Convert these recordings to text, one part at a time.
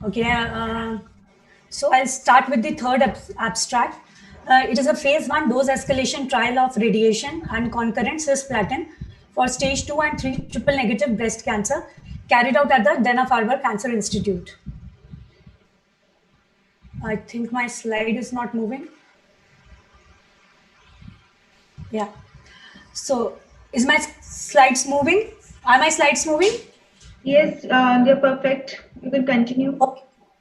Okay, so I'll start with the third abstract. It is a phase 1 dose escalation trial of radiation and concurrent cisplatin for stage 2 and 3 triple negative breast cancer carried out at the Dana-Farber Cancer Institute. I think my slide is not moving. Yeah. So is my slides moving? Are my slides moving? Yes, they're perfect. You can continue.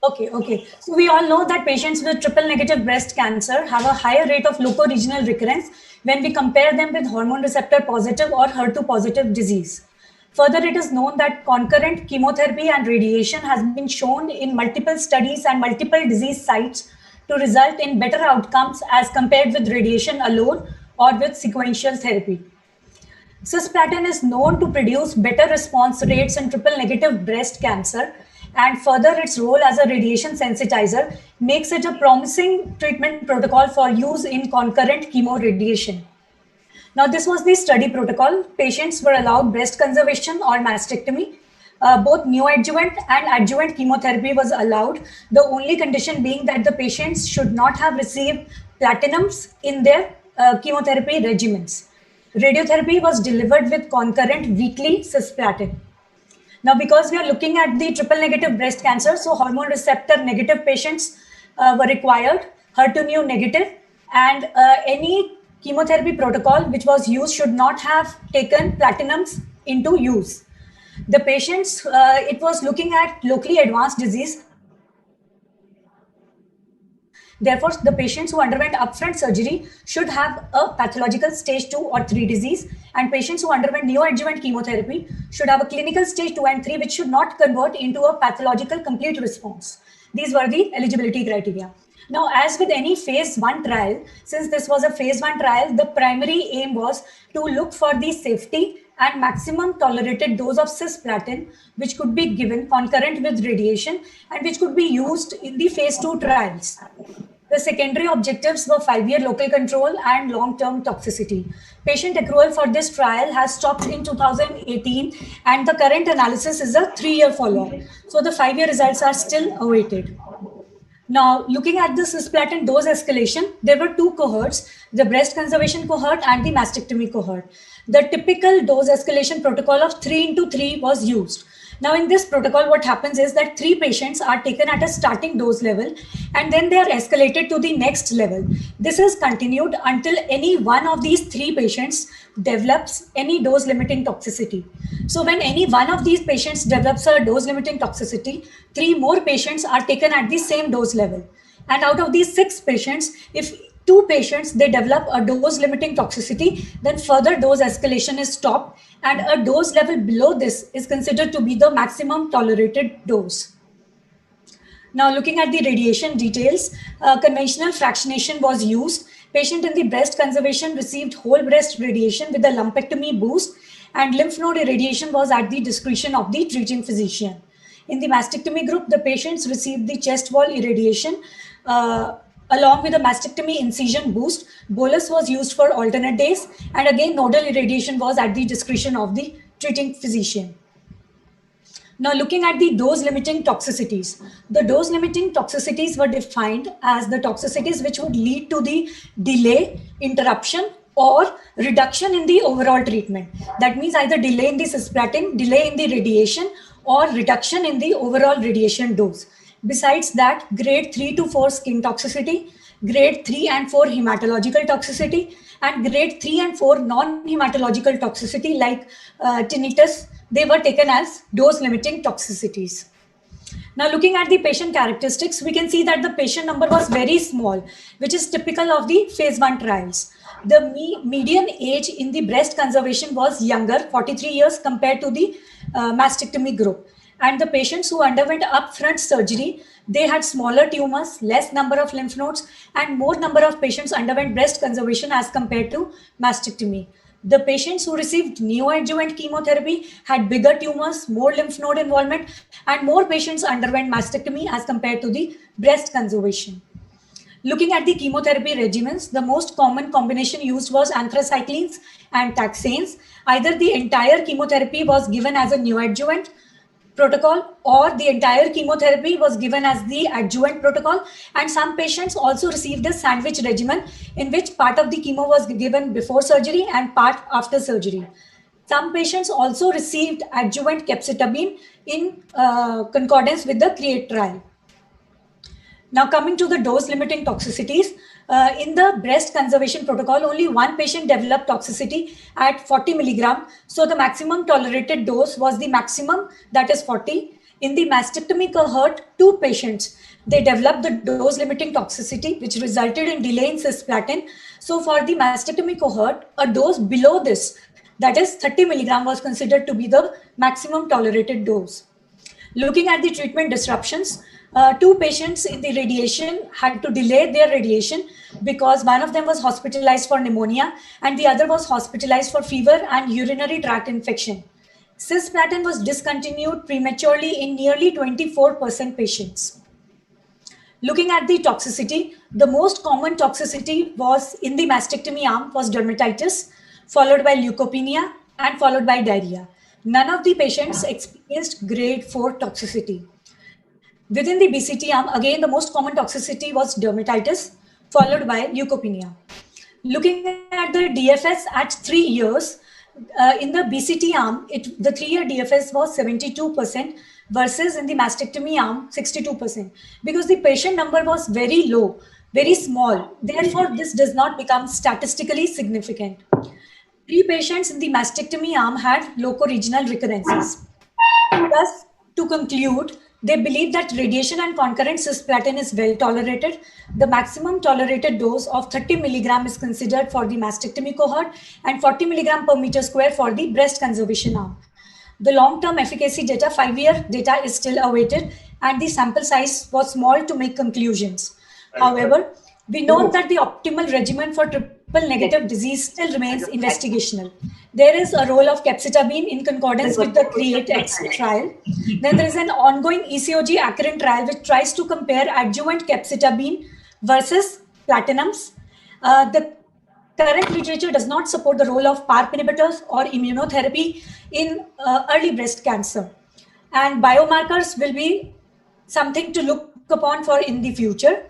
Okay. So we all know that patients with triple negative breast cancer have a higher rate of loco-regional recurrence when we compare them with hormone receptor positive or HER2 positive disease. Further, it is known that concurrent chemotherapy and radiation has been shown in multiple studies and multiple disease sites to result in better outcomes as compared with radiation alone or with sequential therapy. Cisplatin is known to produce better response rates in triple negative breast cancer, and further its role as a radiation sensitizer makes it a promising treatment protocol for use in concurrent chemoradiation. Now, this was the study protocol. Patients were allowed breast conservation or mastectomy. Both neoadjuvant and adjuvant chemotherapy was allowed, the only condition being that the patients should not have received platinums in their chemotherapy regimens. Radiotherapy was delivered with concurrent weekly cisplatin. Now, because we are looking at the triple negative breast cancer, so hormone receptor negative patients were required, HER2 negative, and any chemotherapy protocol which was used should not have taken platinums into use. The patients, it was looking at locally advanced disease. Therefore, the patients who underwent upfront surgery should have a pathological stage 2 or 3 disease, and patients who underwent neoadjuvant chemotherapy should have a clinical stage 2 and 3, which should not convert into a pathological complete response. These were the eligibility criteria. Now, as with any phase 1 trial, since this was a phase 1 trial, the primary aim was to look for the safety and maximum tolerated dose of cisplatin, which could be given concurrent with radiation and which could be used in the phase 2 trials. The secondary objectives were 5-year local control and long-term toxicity. Patient accrual for this trial has stopped in 2018, and the current analysis is a 3-year follow-up. So the 5-year results are still awaited. Now, looking at the cisplatin dose escalation, there were 2 cohorts, the breast conservation cohort and the mastectomy cohort. The typical dose escalation protocol of 3x3 was used. Now, in this protocol, what happens is that 3 patients are taken at a starting dose level, and then they are escalated to the next level. This is continued until any one of these 3 patients develops any dose limiting toxicity. So when any one of these patients develops a dose limiting toxicity, 3 more patients are taken at the same dose level. And out of these 6 patients, if 2 patients, they develop a dose limiting toxicity, then further dose escalation is stopped, and a dose level below this is considered to be the maximum tolerated dose. Now, looking at the radiation details, conventional fractionation was used. Patient in the breast conservation received whole breast radiation with a lumpectomy boost, and lymph node irradiation was at the discretion of the treating physician. In the mastectomy group, the patients received the chest wall irradiation along with a mastectomy incision boost. Bolus was used for alternate days, and again nodal irradiation was at the discretion of the treating physician. Now, looking at the dose limiting toxicities, the dose limiting toxicities were defined as the toxicities which would lead to the delay, interruption, or reduction in the overall treatment. That means either delay in the cisplatin, delay in the radiation, or reduction in the overall radiation dose. Besides that, grade 3 to 4 skin toxicity, grade 3 and 4 hematological toxicity, and grade 3 and 4 non-hematological toxicity like tinnitus, they were taken as dose-limiting toxicities. Now, looking at the patient characteristics, we can see that the patient number was very small, which is typical of the phase 1 trials. The median age in the breast conservation was younger, 43 years, compared to the mastectomy group. And the patients who underwent upfront surgery, they had smaller tumors, less number of lymph nodes, and more number of patients underwent breast conservation as compared to mastectomy. The patients who received neoadjuvant chemotherapy had bigger tumors, more lymph node involvement, and more patients underwent mastectomy as compared to the breast conservation. Looking at the chemotherapy regimens, the most common combination used was anthracyclines and taxanes. Either the entire chemotherapy was given as a neoadjuvant, protocol, or the entire chemotherapy was given as the adjuvant protocol. And some patients also received the sandwich regimen, in which part of the chemo was given before surgery and part after surgery. Some patients also received adjuvant capecitabine in concordance with the CREATE trial. Now, coming to the dose limiting toxicities, in the breast conservation protocol, only one patient developed toxicity at 40 milligram. So the maximum tolerated dose was the maximum, that is 40. In the mastectomy cohort, 2 patients, they developed the dose limiting toxicity, which resulted in delay in cisplatin. So for the mastectomy cohort, a dose below this, that is 30 milligram, was considered to be the maximum tolerated dose. Looking at the treatment disruptions, 2 patients in the radiation had to delay their radiation because one of them was hospitalized for pneumonia and the other was hospitalized for fever and urinary tract infection. Cisplatin was discontinued prematurely in nearly 24% patients. Looking at the toxicity, the most common toxicity was in the mastectomy arm was dermatitis, followed by leukopenia, and followed by diarrhea. None of the patients experienced grade 4 toxicity. Within the BCT arm, again, the most common toxicity was dermatitis, followed by leukopenia. Looking at the DFS at 3 years, in the BCT arm, the 3-year DFS was 72% versus in the mastectomy arm, 62%, because the patient number was very low, very small. Therefore, this does not become statistically significant. 3 patients in the mastectomy arm had locoregional recurrences. Thus, to conclude, they believe that radiation and concurrent cisplatin is well tolerated. The maximum tolerated dose of 30 milligram is considered for the mastectomy cohort and 40 milligram per meter square for the breast conservation arm. The long-term efficacy data, 5-year data, is still awaited, and the sample size was small to make conclusions. However, we note that the optimal regimen for triple negative disease still remains investigational. There is a role of capecitabine in concordance with the CREATE-X trial. Then there is an ongoing ECOG Concurrent trial which tries to compare adjuvant capecitabine versus platinums. The current literature does not support the role of PARP inhibitors or immunotherapy in early breast cancer. And biomarkers will be something to look upon for in the future.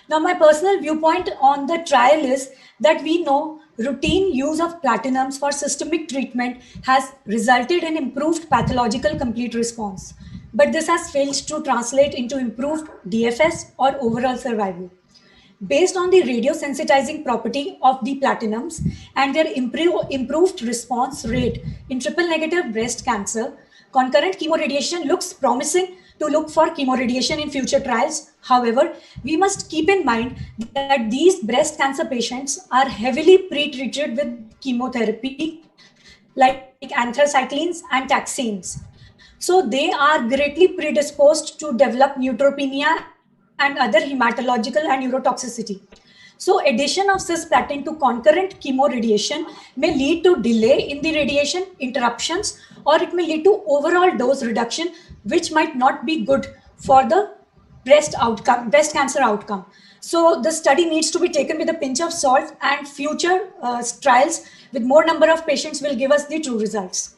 Now, my personal viewpoint on the trial is that we know routine use of platinums for systemic treatment has resulted in improved pathological complete response. But this has failed to translate into improved DFS or overall survival. Based on the radiosensitizing property of the platinums and their improved response rate in triple negative breast cancer, concurrent chemoradiation looks promising to look for chemoradiation in future trials. However, we must keep in mind that these breast cancer patients are heavily pre-treated with chemotherapy like anthracyclines and taxanes. So they are greatly predisposed to develop neutropenia and other hematological and neurotoxicity. So addition of cisplatin to concurrent chemoradiation may lead to delay in the radiation, interruptions, or it may lead to overall dose reduction, which might not be good for the breast cancer outcome. So the study needs to be taken with a pinch of salt, and future trials with more number of patients will give us the true results.